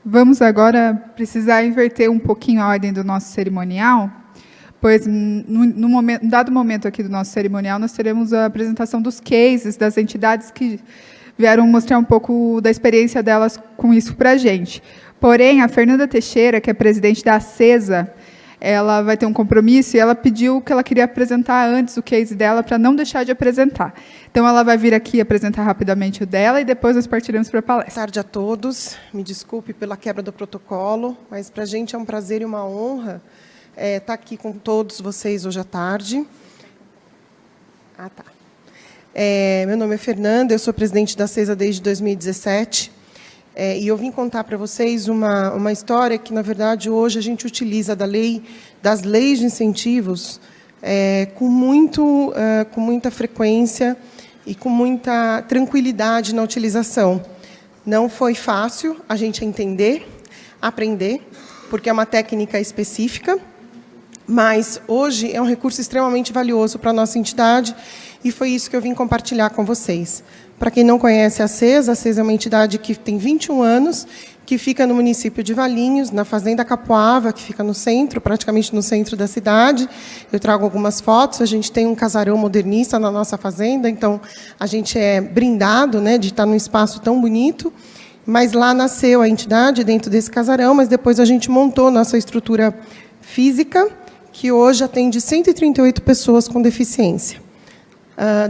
Vamos agora precisar inverter um pouquinho a ordem do nosso cerimonial, pois, num dado momento aqui do nosso cerimonial, nós teremos a apresentação dos cases, das entidades que vieram mostrar um pouco da experiência delas com isso para a gente. Porém, a Fernanda Teixeira, que é presidente da ACESA, ela vai ter um compromisso e ela pediu que ela queria apresentar antes o case dela para não deixar de apresentar. Então, ela vai vir aqui apresentar rapidamente o dela e depois nós partiremos para a palestra. Boa tarde a todos. Me desculpe pela quebra do protocolo, mas para a gente é um prazer e uma honra estar aqui com todos vocês hoje à tarde. Meu nome é Fernanda, eu sou presidente da ACESA desde 2017. E eu vim contar para vocês uma história que, na verdade, hoje a gente utiliza das leis de incentivos com muita frequência e com muita tranquilidade na utilização. Não foi fácil a gente entender, aprender, porque é uma técnica específica, mas hoje é um recurso extremamente valioso para a nossa entidade e foi isso que eu vim compartilhar com vocês. Para quem não conhece a ACESA é uma entidade que tem 21 anos, que fica no município de Valinhos, na Fazenda Capoava, que fica no centro, praticamente no centro da cidade. Eu trago algumas fotos, a gente tem um casarão modernista na nossa fazenda, então a gente é brindado, né, de estar num espaço tão bonito. Mas lá nasceu a entidade, dentro desse casarão, mas depois a gente montou nossa estrutura física, que hoje atende 138 pessoas com deficiência.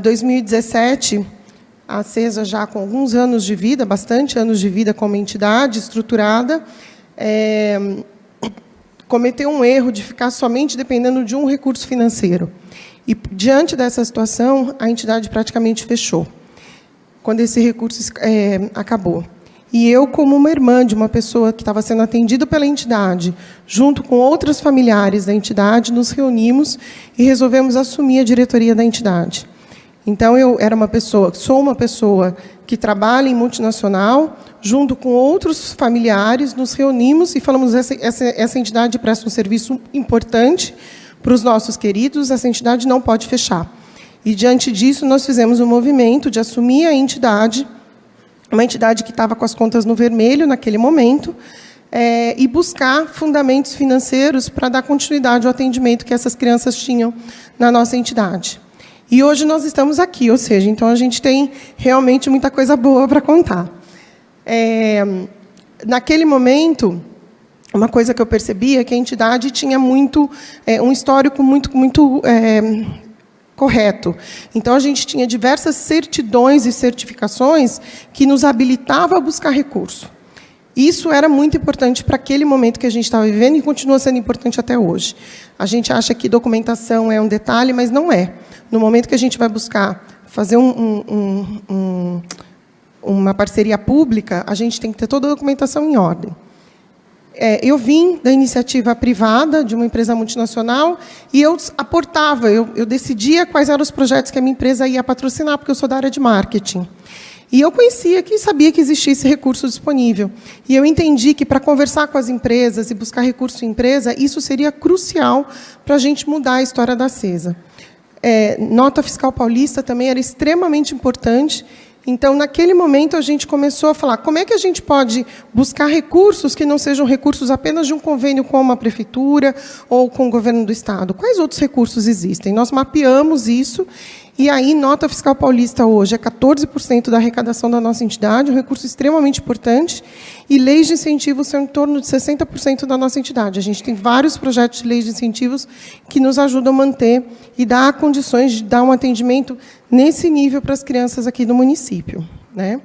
2017... a ACESA, já com alguns anos de vida, bastante anos de vida como entidade estruturada, cometeu um erro de ficar somente dependendo de um recurso financeiro. E, diante dessa situação, a entidade praticamente fechou, quando esse recurso acabou. E eu, como uma irmã de uma pessoa que estava sendo atendida pela entidade, junto com outros familiares da entidade, nos reunimos e resolvemos assumir a diretoria da entidade. Então, sou uma pessoa que trabalha em multinacional, junto com outros familiares, nos reunimos e falamos essa entidade presta um serviço importante para os nossos queridos, essa entidade não pode fechar. E, diante disso, nós fizemos um movimento de assumir a entidade, uma entidade que estava com as contas no vermelho naquele momento, e buscar fundamentos financeiros para dar continuidade ao atendimento que essas crianças tinham na nossa entidade. E hoje nós estamos aqui, ou seja, então a gente tem realmente muita coisa boa para contar. Naquele momento, uma coisa que eu percebi é que a entidade tinha um histórico muito correto. Então, a gente tinha diversas certidões e certificações que nos habilitavam a buscar recurso. Isso era muito importante para aquele momento que a gente estava vivendo e continua sendo importante até hoje. A gente acha que documentação é um detalhe, mas não é. No momento que a gente vai buscar fazer uma parceria pública, a gente tem que ter toda a documentação em ordem. Eu vim da iniciativa privada de uma empresa multinacional e eu aportava, eu decidia quais eram os projetos que a minha empresa ia patrocinar, porque eu sou da área de marketing. E eu sabia que existia esse recurso disponível. E eu entendi que, para conversar com as empresas e buscar recurso em empresa, isso seria crucial para a gente mudar a história da ACESA. Nota fiscal paulista também era extremamente importante. Então, naquele momento, a gente começou a falar como é que a gente pode buscar recursos que não sejam recursos apenas de um convênio com uma prefeitura ou com o governo do Estado. Quais outros recursos existem? Nós mapeamos isso. E aí, nota fiscal paulista hoje é 14% da arrecadação da nossa entidade, um recurso extremamente importante, e leis de incentivos são em torno de 60% da nossa entidade. A gente tem vários projetos de leis de incentivos que nos ajudam a manter e dar condições de dar um atendimento nesse nível para as crianças aqui do município, né?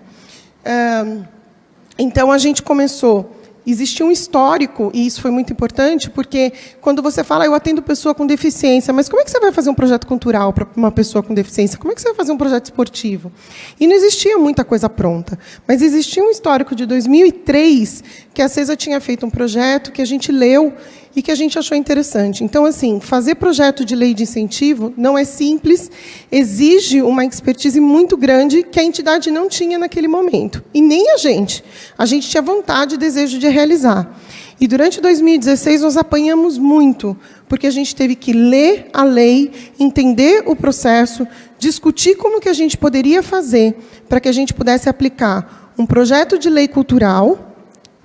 Então, a gente começou... Existia um histórico, e isso foi muito importante, porque quando você fala, eu atendo pessoa com deficiência, mas como é que você vai fazer um projeto cultural para uma pessoa com deficiência? Como é que você vai fazer um projeto esportivo? E não existia muita coisa pronta, mas existia um histórico de 2003, que a ACESA tinha feito um projeto que a gente leu e que a gente achou interessante. Então, assim, fazer projeto de lei de incentivo não é simples, exige uma expertise muito grande que a entidade não tinha naquele momento, e nem a gente. A gente tinha vontade e desejo de realizar. E, durante 2016, nós apanhamos muito, porque a gente teve que ler a lei, entender o processo, discutir como que a gente poderia fazer para que a gente pudesse aplicar um projeto de lei cultural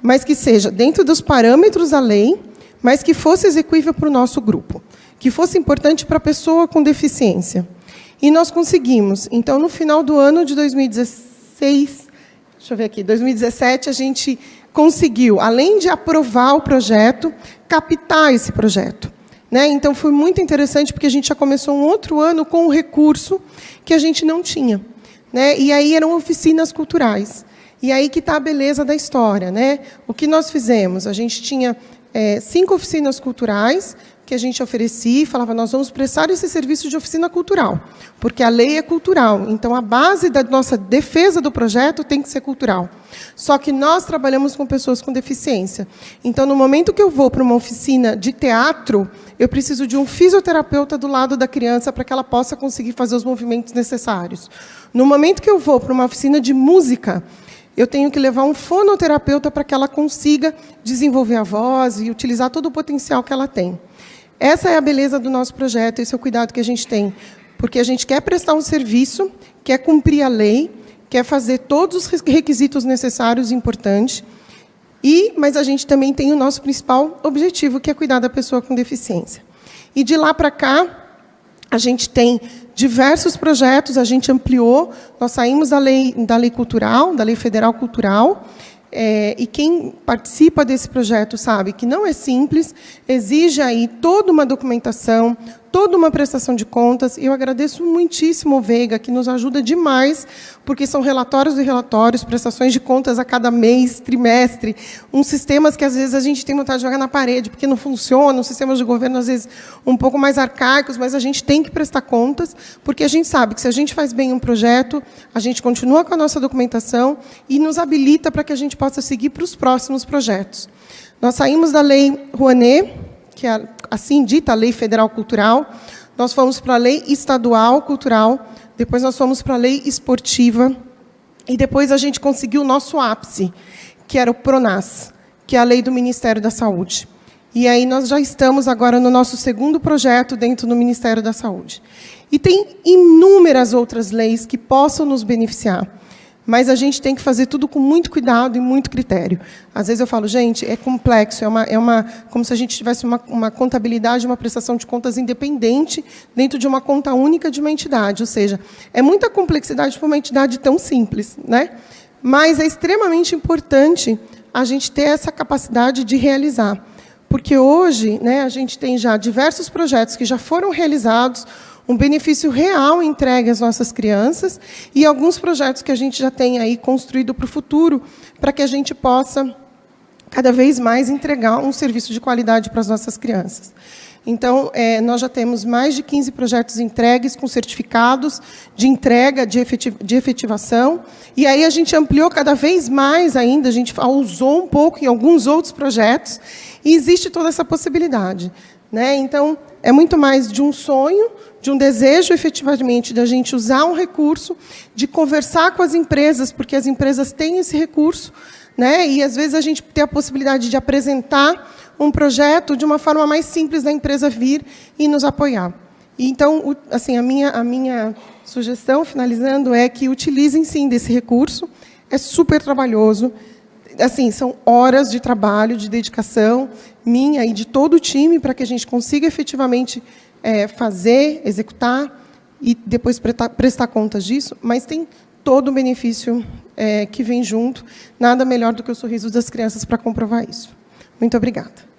mas que seja dentro dos parâmetros da lei, mas que fosse execuível para o nosso grupo, que fosse importante para a pessoa com deficiência. E nós conseguimos. Então, no final do ano de 2016, deixa eu ver aqui, 2017, a gente conseguiu, além de aprovar o projeto, captar esse projeto. Né? Então, foi muito interessante, porque a gente já começou um outro ano com um recurso que a gente não tinha. Né? E aí eram oficinas culturais. E aí que está a beleza da história. Né? O que nós fizemos? A gente tinha 5 oficinas culturais que a gente oferecia e falava, nós vamos prestar esse serviço de oficina cultural, porque a lei é cultural. Então, a base da nossa defesa do projeto tem que ser cultural. Só que nós trabalhamos com pessoas com deficiência. Então, no momento que eu vou para uma oficina de teatro, eu preciso de um fisioterapeuta do lado da criança para que ela possa conseguir fazer os movimentos necessários. No momento que eu vou para uma oficina de música, eu tenho que levar um fonoterapeuta para que ela consiga desenvolver a voz e utilizar todo o potencial que ela tem. Essa é a beleza do nosso projeto, esse é o cuidado que a gente tem, porque a gente quer prestar um serviço, quer cumprir a lei, quer fazer todos os requisitos necessários e importantes, mas a gente também tem o nosso principal objetivo, que é cuidar da pessoa com deficiência. E de lá para cá, a gente tem diversos projetos, a gente ampliou, nós saímos da lei cultural, da Lei Federal Cultural, e quem participa desse projeto sabe que não é simples, exige aí toda uma documentação, toda uma prestação de contas, e eu agradeço muitíssimo o Veiga, que nos ajuda demais, porque são relatórios e relatórios, prestações de contas a cada mês, trimestre, uns sistemas que, às vezes, a gente tem vontade de jogar na parede, porque não funcionam, sistemas de governo, às vezes, um pouco mais arcaicos, mas a gente tem que prestar contas, porque a gente sabe que, se a gente faz bem um projeto, a gente continua com a nossa documentação e nos habilita para que a gente possa seguir para os próximos projetos. Nós saímos da Lei Rouanet, que é assim dita, a Lei Federal Cultural, nós fomos para a Lei Estadual Cultural, depois nós fomos para a Lei Esportiva, e depois a gente conseguiu o nosso ápice, que era o PRONAS, que é a Lei do Ministério da Saúde. E aí nós já estamos agora no nosso segundo projeto dentro do Ministério da Saúde. E tem inúmeras outras leis que possam nos beneficiar, mas a gente tem que fazer tudo com muito cuidado e muito critério. Às vezes eu falo, gente, é complexo, como se a gente tivesse uma contabilidade, uma prestação de contas independente dentro de uma conta única de uma entidade. Ou seja, é muita complexidade para uma entidade tão simples, né? Mas é extremamente importante a gente ter essa capacidade de realizar. Porque hoje, né, a gente tem já diversos projetos que já foram realizados, um benefício real entregue às nossas crianças e alguns projetos que a gente já tem aí construído para o futuro, para que a gente possa, cada vez mais, entregar um serviço de qualidade para as nossas crianças. Então, nós já temos mais de 15 projetos entregues com certificados de entrega, de efetivação, e aí a gente ampliou cada vez mais ainda, a gente usou um pouco em alguns outros projetos, e existe toda essa possibilidade. Né? Então, é muito mais de um sonho, de um desejo, efetivamente, de a gente usar um recurso, de conversar com as empresas, porque as empresas têm esse recurso, né? E, às vezes, a gente tem a possibilidade de apresentar um projeto de uma forma mais simples da empresa vir e nos apoiar. Então, assim, a minha sugestão, finalizando, é que utilizem, sim, desse recurso. É super trabalhoso. Assim, são horas de trabalho, de dedicação minha e de todo o time para que a gente consiga efetivamente fazer, executar e depois prestar contas disso, mas tem todo o benefício que vem junto. Nada melhor do que o sorriso das crianças para comprovar isso. Muito obrigada.